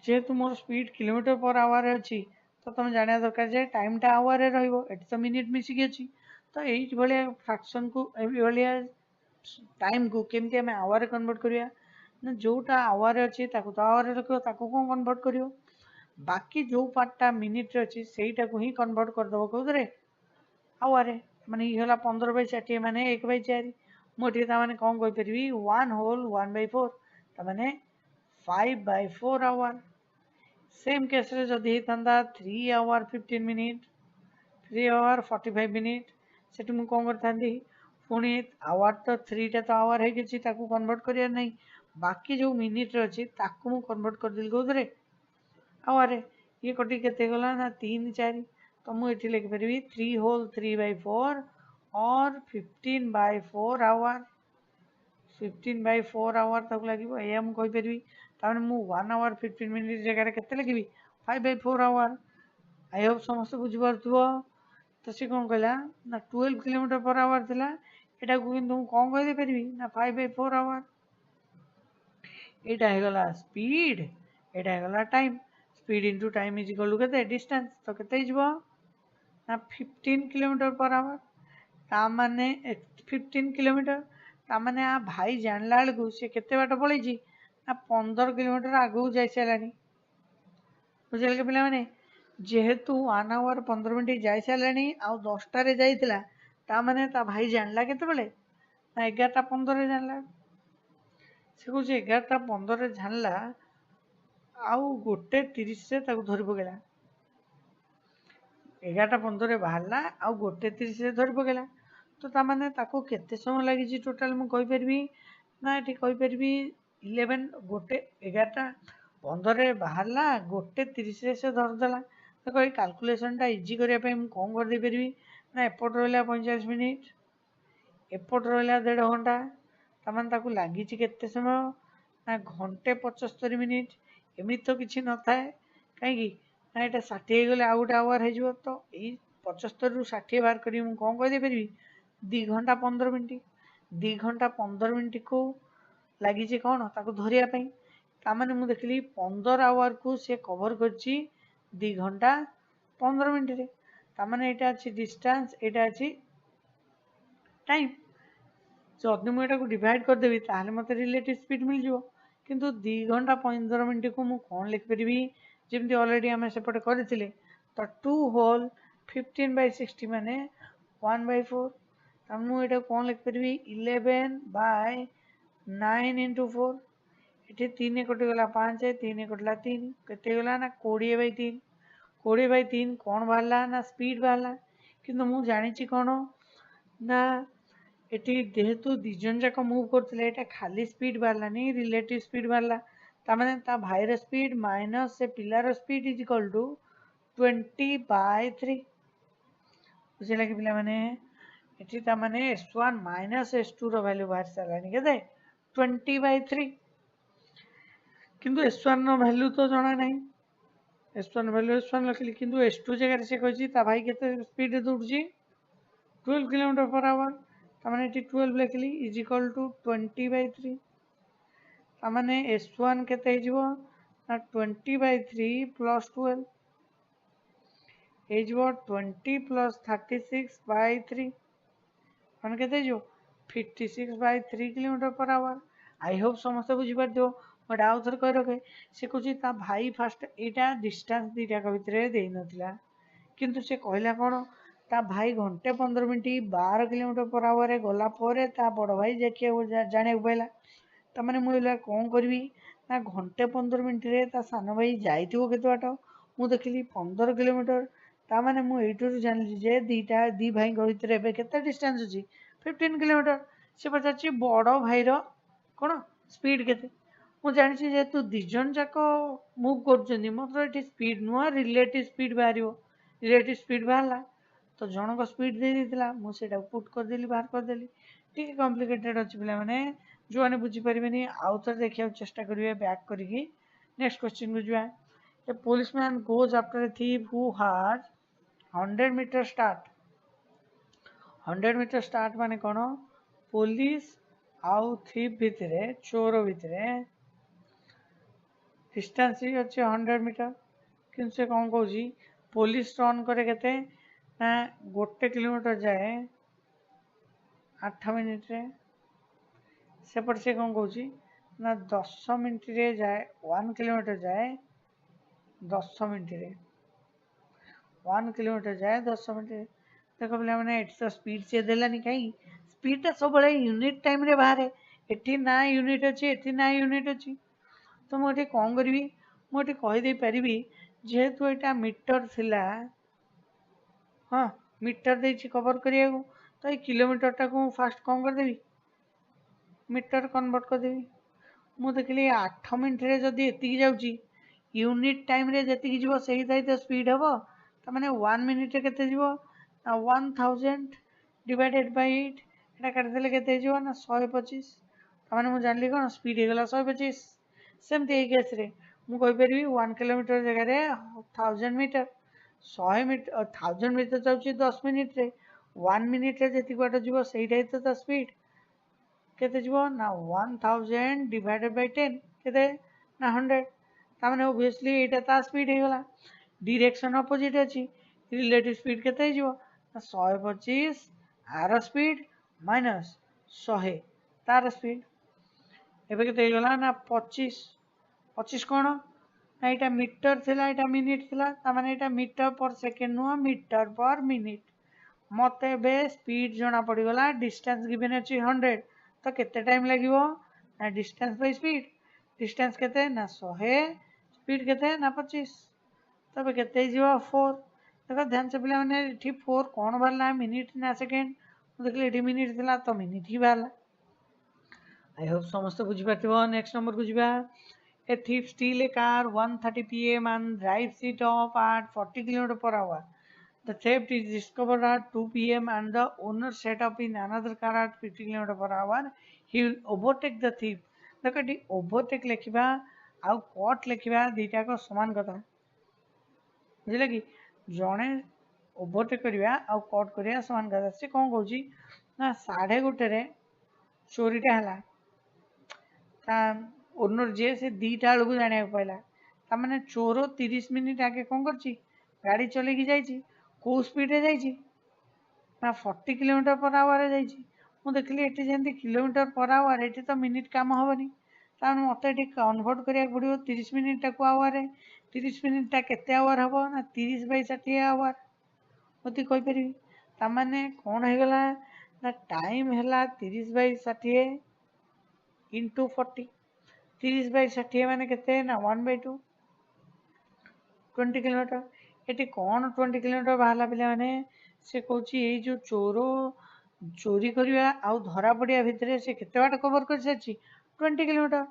जेहेतु more speed kilometre per our अच्छी तो तुम जाना दरकार जे टाइम टा आवर रे रहइबो एटी तो मिनिट मिसिकी अछि तो एई भलिया फ्रैक्शन को एई भलिया टाइम को केमते हमें आवर रे कन्वर्ट करिया ना जोटा आवर अच्छी ताको तो आवर रे रखियो ताको कोन कन्वर्ट करियो बाकी जो पार्टटा मिनिट रे अछि सेईटा को ही कन्वर्ट कर दबो कोदरे आवर रे माने ई होला 15/60 माने 1/4 मोटी ता माने कोन कहि परबी 1 होल 1/4 ता माने 5/4 आवर सेम केस रे जदि हेतंदा 3 आवर 15 मिनिट 3 आवर 45 मिनिट सेठी मु कोन करथांदी पुणी आवर तो 3 टा तो आवर हे किछि ताकू कन्वर्ट करिया नै बाकी जो मिनिट रे अछि ताकू मु कन्वर्ट कर दिल कोदरे आवर रे ये कटी केते गला ना 3 4 तो मु एठी लिख परबी 3 होल 3/4 और 15/4 आवर 15/4 आवर तक लगे या मुझे तार मु 1 आवर 15 मिनिट जगह के लगे 5/4 आवर। आई होप समस्त बुझीपु। तो सी कौन कहला ना 12 किलोमीटर पर आवर थी यहाँ को कि कौन कहीदे पारि ना 5/4 आवर। यहाँ होगला स्पीड यहाँ होगला time. Speed into time is equal to के डिस्टेंस तो के ना 15 किलोमीटर पर आवर ताने 15 किलोमीटर ताने आ भाई जानला बेलू सी केते बाट पलैची ना 15 किलोमीटर आगू जाई सारानी। बुझे पे मैंने जेहेतु 1 आवर 15 मिनट जाई सारानी आउ 10टारे जाइला ताने ता भाई जानला केते बेले ना 11:15 जानला से कौन 11:15 जानला आउ 1:30 धरी पकेला 11:15 बाहरला आउ 1:30 धरी पकेला तो ताने ताको केते समय लगी टोटाल मुझे ना ये कहीपरि 11 गोटे 11:15 बाहरला 1:30 से धरदेला। देखो ये कैलकुलेशन टा इजी करने कौन कर पारि ना एपट रहा 45 मिनिट एपट रहा 1.5 घंटा ताकू लगी केते समय ना घंटे 75 मिनिट एमती तो किसी न था कहीं ना यहाँ 60 गले आउ गोटे आवर हो तो यही 75 रु 60 बाहर कर कौन कहीदे पारि 2 घंटा 15 मिनिट 2 घंटा 15 मिनिट को लगी कौन ताको धरिया ताने मुझे देखिली 15 आवर को सी कवर कर 2 घंटा 15 मिनिट ताने यहाँ अच्छी डिस्टेंस यहाँ अच्छी टाइम जदि मुझे डिवाइड करदेवी ताहले मत रिलेटिव स्पीड मिल जाव किंतु 2 घंटा 15 मिनिट को मुझे कौन लिखिपरि जमी अलरेडी आम सेपटे करते तो 2 होल 15/60 माने 1/4 तो मुझे कौन लिखिपरि 11/9 इंटू 4 ये 3 कटिगला 5 3 कटिला 3 के ना 20/3 20/3 कौन बाहरला ना स्पीड बाहरला किंतु मुझे जानी कौन ना ये जेहेतु दिजन जाक मुव करते खाली स्पीड बाहरलानी रिलेटिव स्पीड बाहरला ताने ता भाईर स्पीड माइनस से पिलार स्पीड इज इक्वल टू 20/3 बुझे कि पे ये ताने S1 माइनस S2 रैल्यू बाहर सारानी के 20/3 किंतु S1 वैल्यू तो जना ना S1 वैल्यू S1 लिखिली किंतु S2 जगह से कही भाई के स्पीड दौड़ी 12 किलोमीटर पर आवर ताने 12 लिखिली इज इक्वल टू 20/3 ताने S1 केते ना 20/3 प्लस 12 हो 20 प्लस 36/3 मैंने केते 56/3 kilometre per our. I hope समस्त बुझीपार बट आउ थे कही रखे से कह भाई फास्ट यहाँ डिस्टेंस दीटा भितर दे नाला किंतु से कहला कौन ता भाई घंटे 15 मिनट 12 किलोमीटर पर आवर गलापर ता बड़ भाई देखिए जाना पाला ताने मुझे कौन करी ना घंटे 15 मिनट ता सान भाई जाइए के बाट मुझे देखिली 15 किलोमीटर ताने मुझे जानी जे दीटा दी भाई भितर के डिस्टेंस अच्छी 15 किलोमीटर से पचार बड़ भाईर कौन स्पीड केते मुझे जानी जेहेतु दिजन जाक मुव कर मतलब ये स्पीड नुह रिलेटिव स्पीड बाहर रिलेटिव स्पीड बाहरला तो जनक स्पीड दे देता मुझे पुट करदेली बाहर करदेली टी कॉम्प्लिकेटेड अच्छी पे जो मैंने बुझीपारे आउ थे देखा चेष्टा करेंगे बैक करके नेक्स्ट क्वेश्चन को जा a policeman goes after a thief who has 100 metre start 100 metre start माने कौन पुलिस आउ थीफ भितर चोर भितर डिस्टेंस अच्छे 100 मीटर कि से कौन कौन पुलिस रन करे केते ना 1 किलोमीटर जाए 8 मिनिट रे सेपट से कौन कौन ना 10 मिनिट रे जाए 1 किलोमीटर जाए 10 मिनिट रे 1 किलोमीटर जाए 10 मिनिट रे देखो पे मैंने तो स्पीड से देलानी कहीं स्पीड सब यूनिट टाइम रे बाहर एटी ना यूनिट अच्छी एटी ना यूनिट अच्छी तो मुझे कौन करी मुझे कहीदे पारि जेहेतु यहाँ मीटर थिला हाँ मीटर दे कवर करिया तो ये किलोमीटर टाक फास्ट कौन करदेवी मीटर कन्वर्ट करदेवी मुझे देखिली 8 मिनिट रे जदि एतिकी जाउची यूनिट टाइम रे जतिकी जीवो सही तो स्पीड हबो तो माने 1 मिनिट रे केते जीवो 1000 डिवाइडेड बाय 8 एटा काट देले केते जीवो ना 125 तामाने मु जानली कोन स्पीड हे गला 125 सेमती ए केस रे मु कहि परबी 1 किलोमीटर जगह रे 1000 मीटर 100 मीटर 1000 मीटर जाउची 10 मिनिट रे 1 मिनिट रे जेति बाट जीवो सेइटा तो स्पीड केते जीवो ना 1000 डिवाइडेड बाय 10 केते ना 100 तामाने ऑब्वियसली एटा ता स्पीड हे गला डायरेक्शन अपोजिट अछि रिलेटिव स्पीड केते जीवो ना 125 आर स्पीड माइनस 100 तार स्पीड एबे केते गला ना 25 25 कोन ना एटा मीटर थिला एटा मिनिट थिला तामाने एटा मीटर पर सेकेंड नुआ मीटर पर मिनिट मते बे स्पीड जणा पड़ी गला डिस्टेंस गिवन अछि 100 तो केते टाइम लागिवो ना डिस्टेंस बाय स्पीड डिस्टेंस केते ना 100 स्पीड केते ना 25 तबे केते जीवा 4 देखो ध्यान से पिला माने ठी 4 कोन भरला मिनिट ना सेकेंड देखले एठी मिनिट थिला तो मिनिट ही भरला आई होप समस्त बुझी पाथिबो नेक्स्ट नंबर को जीवा A thief steal a car 1:30 p.m. and drives it off at 40 km per hour. The theft is discovered at 2 p.m. and the owner set up in another car at 50 km per hour. He will overtake the thief. देखो ये overtake लिखिबा आउ caught लिखिबा दीटा को समान कथा बुझिले कि जणे overtake करिया आउ caught करिया समान कथा से कोन कहूची ना 1:30 रे चोरीटा हला ता ओनर जे से दीटा बेलू जाना पाइला तामाने चोर 30 मिनिट आगे कौन करची गाड़ी चलेकी जाइची को स्पीड रे जाइची ना 40 किलोमीटर पर आवर रे जाइची मु देखली एठी जेंती किलोमीटर पर आवर एठी तो मिनिट काम होबनी तामाने मते एठी कन्वर्ट करिया पड़ियो 30 मिनिट टा को आवर रे 30 मिनिट टा केते आवर हबो ना 30 बाय 60 आवर मते कहि परिबी तामाने कोन हे गला ना टाइम हैला 30 बाय 60 into 40 30 बाय 60 माने केते ना 1/2 20 किलोमीटर एटी कौन 20 किलोमीटर बाहला पिला माने से कहूची ए जो चोर चोरी करिया आउ धरा पड़िया भितरे से केते बाट कवर कर साची 20 किलोमीटर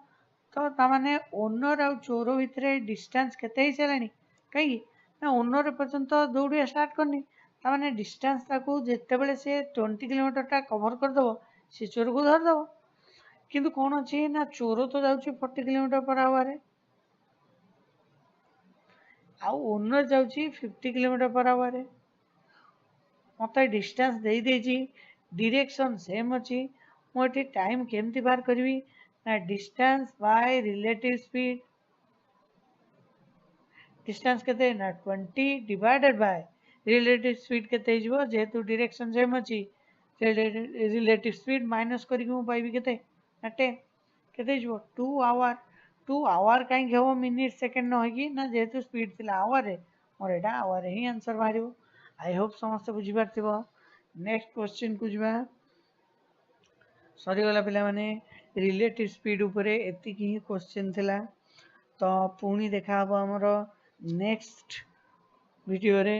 तो तामाने ओनर आउ चोर भितरे डिस्टेंस केते ही चलानी कहीं ना ओनर पर्यंत दौड़िया स्टार्ट करनी तामाने डिस्टेंस ताकू जेते बेले से 20 किलोमीटर टा कवर कर दबो से चोर को धर दबो किंतु कौन अच्छी ना चोर तो जाउची 40 किलोमीटर पर आवर रे आउ ओनर जाउची 50 किलोमीटर पर आवर रे मते डिस्टेंस देई देची डायरेक्शन सेम अछि मो एठी टाइम केमती बार करबी ना distance by relative speed distance केते ना 20 डिवाइडेड बाय रिलेटिव स्पीड केते हिजबो जेतु डायरेक्शन सेम अछि रिलेटिव स्पीड माइनस करिक मु पाइबी केते ना 10 केते हिजबो 2 आवर काई घेबो मिनिट सेकंड न होगी ना जेतु स्पीड थिला आवर रे मोर एटा आवर रे ही आंसर बाहरिबो आई होप समस्त बुझी पारथिबो नेक्स्ट क्वेश्चन को जिबा सॉरी गला पिला माने रिलेटिव स्पीड ऊपरे एतिकी ही क्वेश्चन थिला तो पुणी देखा हबो हमरो नेक्स्ट वीडियो रे